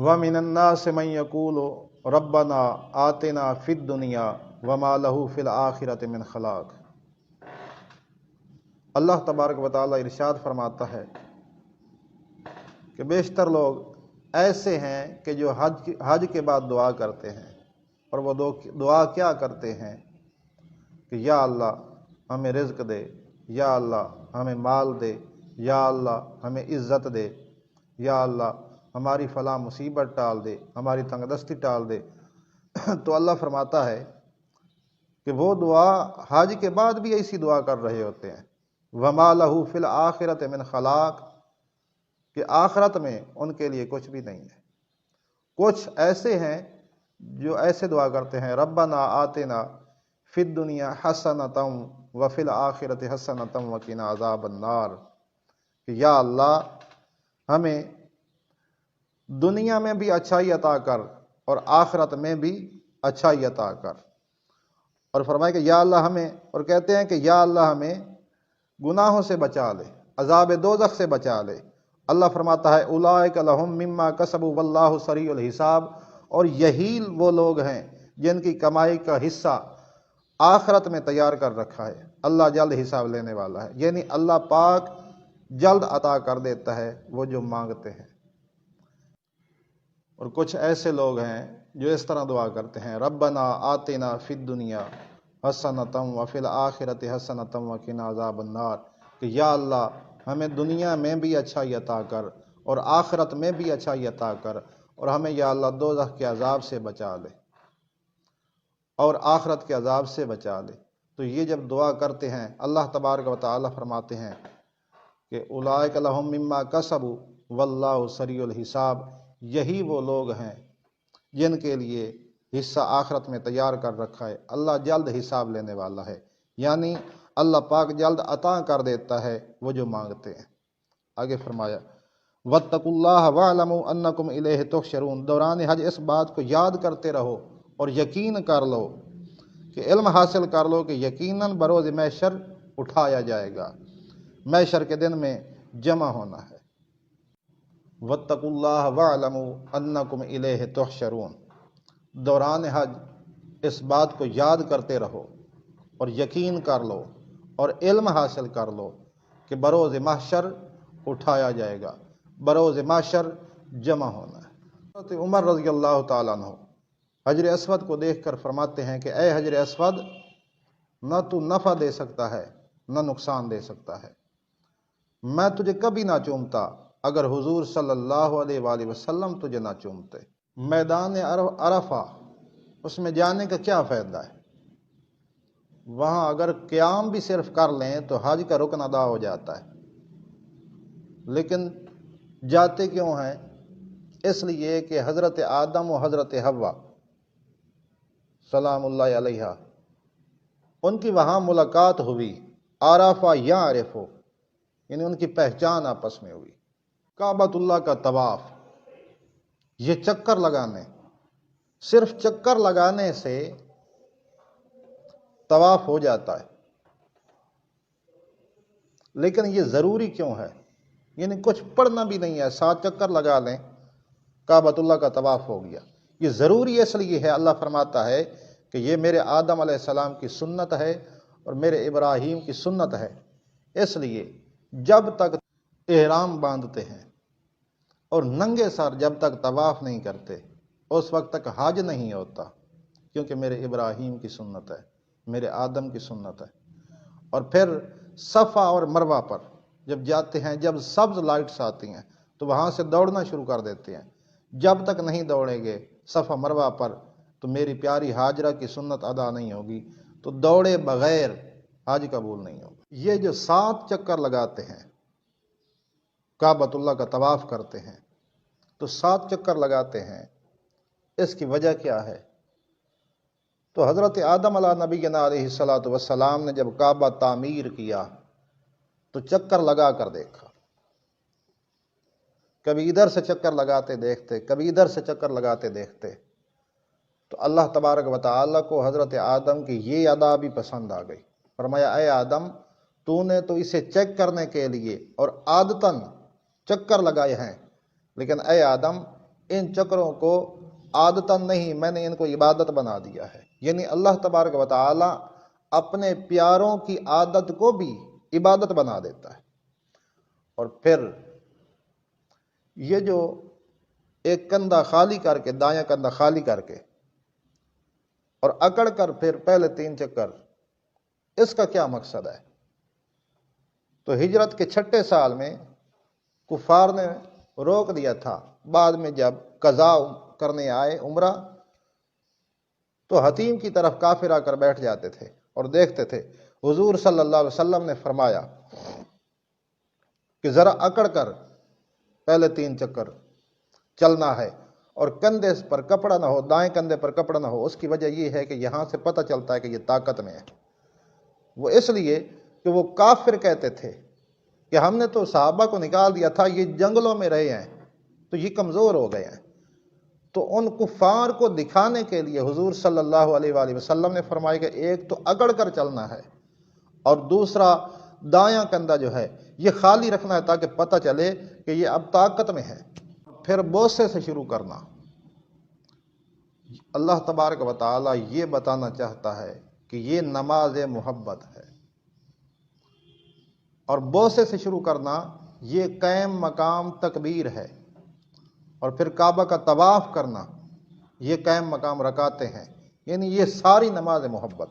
وَمِنَ النَّاسِ مَن يَقُولُ رَبَّنَا آتِنَا فِي الدُّنْيَا وَمَا لَهُ فِي الْآخِرَةِ مِنْ خَلَاقٍ۔ اللہ تبارک و تعالیٰ ارشاد فرماتا ہے کہ بیشتر لوگ ایسے ہیں کہ جو حج کے بعد دعا کرتے ہیں، اور وہ دعا کیا کرتے ہیں کہ یا اللہ ہمیں رزق دے، یا اللہ ہمیں مال دے، یا اللہ ہمیں عزت دے، یا اللہ ہماری فلاں مصیبت ٹال دے، ہماری تنگ دستی ٹال دے۔ تو اللہ فرماتا ہے کہ وہ دعا حج کے بعد بھی ایسی دعا کر رہے ہوتے ہیں۔ وَمَا لَهُ فِي الْآخِرَةِ مِنْ خَلَاقٍ، کہ آخرت میں ان کے لیے کچھ بھی نہیں ہے۔ کچھ ایسے ہیں جو ایسے دعا کرتے ہیں ربنا آتنا فی الدنیا حسنۃ وفی الآخرۃ حسنۃ وقنا عذاب النار، کہ یا اللہ ہمیں دنیا میں بھی اچھائی عطا کر اور آخرت میں بھی اچھائی عطا کر، اور فرمائے کہ یا اللہ ہمیں، اور کہتے ہیں کہ یا اللہ ہمیں گناہوں سے بچا لے، عذاب دوزخ سے بچا لے۔ اللہ فرماتا ہے اولئک لہم مما کسبوا واللہ سریع الحساب، اور یہی وہ لوگ ہیں جن کی کمائی کا حصہ آخرت میں تیار کر رکھا ہے، اللہ جلد حساب لینے والا ہے، یعنی اللہ پاک جلد عطا کر دیتا ہے وہ جو مانگتے ہیں۔ اور کچھ ایسے لوگ ہیں جو اس طرح دعا کرتے ہیں ربنا آتنا فی الدنیا حسنۃ وفی الآخرۃ حسنۃ وقنا عذاب النار، کہ یا اللہ ہمیں دنیا میں بھی اچھائی عطا کر اور آخرت میں بھی اچھائی عطا کر، اور ہمیں یا اللہ دوزخ کے عذاب سے بچا لے اور آخرت کے عذاب سے بچا لے۔ تو یہ جب دعا کرتے ہیں اللہ تبارک و تعالیٰ فرماتے ہیں کہ اولئک لہم مما کسبوا واللہ سریع الحساب، یہی وہ لوگ ہیں جن کے لیے حصہ آخرت میں تیار کر رکھا ہے، اللہ جلد حساب لینے والا ہے، یعنی اللہ پاک جلد عطا کر دیتا ہے وہ جو مانگتے ہیں۔ آگے فرمایا واتقوا اللہ واعلموا انکم الیہ تحشرون، دوران حج اس بات کو یاد کرتے رہو اور یقین کر لو کہ علم حاصل کر لو کہ یقیناً بروز محشر اٹھایا جائے گا، محشر کے دن میں جمع ہونا ہے۔ واتقوا اللہ واعلموا انکم الیہ تحشرون، دوران حج اس بات کو یاد کرتے رہو اور یقین کر لو اور علم حاصل کر لو کہ بروز محشر اٹھایا جائے گا، بروز محشر جمع ہونا ہے۔ حضرت عمر رضی اللہ تعالیٰ عنہ حجر اسود کو دیکھ کر فرماتے ہیں کہ اے حجر اسود، نہ تو نفع دے سکتا ہے نہ نقصان دے سکتا ہے، میں تجھے کبھی نہ چومتا اگر حضور صلی اللہ علیہ وآلہ وسلم تجھے نہ چومتے۔ میدان عرفہ، اس میں جانے کا کیا فائدہ ہے؟ وہاں اگر قیام بھی صرف کر لیں تو حج کا رکن ادا ہو جاتا ہے، لیکن جاتے کیوں ہیں؟ اس لیے کہ حضرت آدم و حضرت حوا سلام اللہ علیہ ان کی وہاں ملاقات ہوئی، عرفہ یعرف، یعنی ان کی پہچان آپس میں ہوئی۔ کعبۃ اللہ کا طواف، یہ چکر لگانے، صرف چکر لگانے سے طواف ہو جاتا ہے، لیکن یہ ضروری کیوں ہے؟ یعنی کچھ پڑھنا بھی نہیں ہے، 7 چکر لگا لیں کعبۃ اللہ کا طواف ہو گیا۔ یہ ضروری اس لیے ہے، اللہ فرماتا ہے کہ یہ میرے آدم علیہ السلام کی سنت ہے اور میرے ابراہیم کی سنت ہے، اس لیے جب تک احرام باندھتے ہیں اور ننگے سر جب تک طواف نہیں کرتے اس وقت تک حج نہیں ہوتا، کیونکہ میرے ابراہیم کی سنت ہے، میرے آدم کی سنت ہے۔ اور پھر صفا اور مروہ پر جب جاتے ہیں، جب سبز لائٹس آتی ہیں تو وہاں سے دوڑنا شروع کر دیتے ہیں، جب تک نہیں دوڑیں گے صفا مروہ پر تو میری پیاری ہاجرہ کی سنت ادا نہیں ہوگی، تو دوڑے بغیر حج قبول نہیں ہوگا۔ یہ جو 7 چکر لگاتے ہیں، کعبۃ اللہ کا طواف کرتے ہیں، تو 7 چکر لگاتے ہیں، اس کی وجہ کیا ہے؟ تو حضرت آدم علیہ نبینا علیہ السلام نے جب کعبہ تعمیر کیا تو چکر لگا کر دیکھا، کبھی ادھر سے چکر لگاتے دیکھتے، کبھی ادھر سے چکر لگاتے دیکھتے، تو اللہ تبارک و تعالیٰ کو حضرت آدم کی یہ ادا بھی پسند آ گئی۔ فرمایا اے آدم، تو نے تو اسے چیک کرنے کے لیے اور عادتاً چکر لگائے ہیں، لیکن اے آدم ان چکروں کو عادتاً نہیں، میں نے ان کو عبادت بنا دیا ہے۔ یعنی اللہ تبارک و تعالی اپنے پیاروں کی عادت کو بھی عبادت بنا دیتا ہے۔ اور پھر یہ جو ایک کندھا خالی کر کے، دایاں کندھا خالی کر کے اور اکڑ کر پھر پہلے 3 چکر، اس کا کیا مقصد ہے؟ تو ہجرت کے 6 سال میں کفار نے روک دیا تھا، بعد میں جب قضا کرنے آئے عمرہ تو حتیم کی طرف کافر آ کر بیٹھ جاتے تھے اور دیکھتے تھے۔ حضور صلی اللہ علیہ وسلم نے فرمایا کہ ذرا اکڑ کر پہلے 3 چکر چلنا ہے، اور کندھے پر کپڑا نہ ہو، دائیں کندھے پر کپڑا نہ ہو۔ اس کی وجہ یہ ہے کہ یہاں سے پتہ چلتا ہے کہ یہ طاقت میں ہے۔ وہ اس لیے کہ وہ کافر کہتے تھے کہ ہم نے تو صحابہ کو نکال دیا تھا، یہ جنگلوں میں رہے ہیں تو یہ کمزور ہو گئے ہیں۔ تو ان کفار کو دکھانے کے لیے حضور صلی اللہ علیہ وآلہ وسلم نے فرمایا کہ ایک تو اکڑ کر چلنا ہے، اور دوسرا دایاں کندھا جو ہے یہ خالی رکھنا ہے تاکہ پتہ چلے کہ یہ اب طاقت میں ہے۔ پھر بوسے سے شروع کرنا۔ اللہ تبارک و تعالی یہ بتانا چاہتا ہے کہ یہ نماز محبت ہے، اور بوسے سے شروع کرنا یہ قائم مقام تکبیر ہے، اور پھر کعبہ کا طواف کرنا یہ قائم مقام رکعتیں ہیں، یعنی یہ ساری نماز محبت۔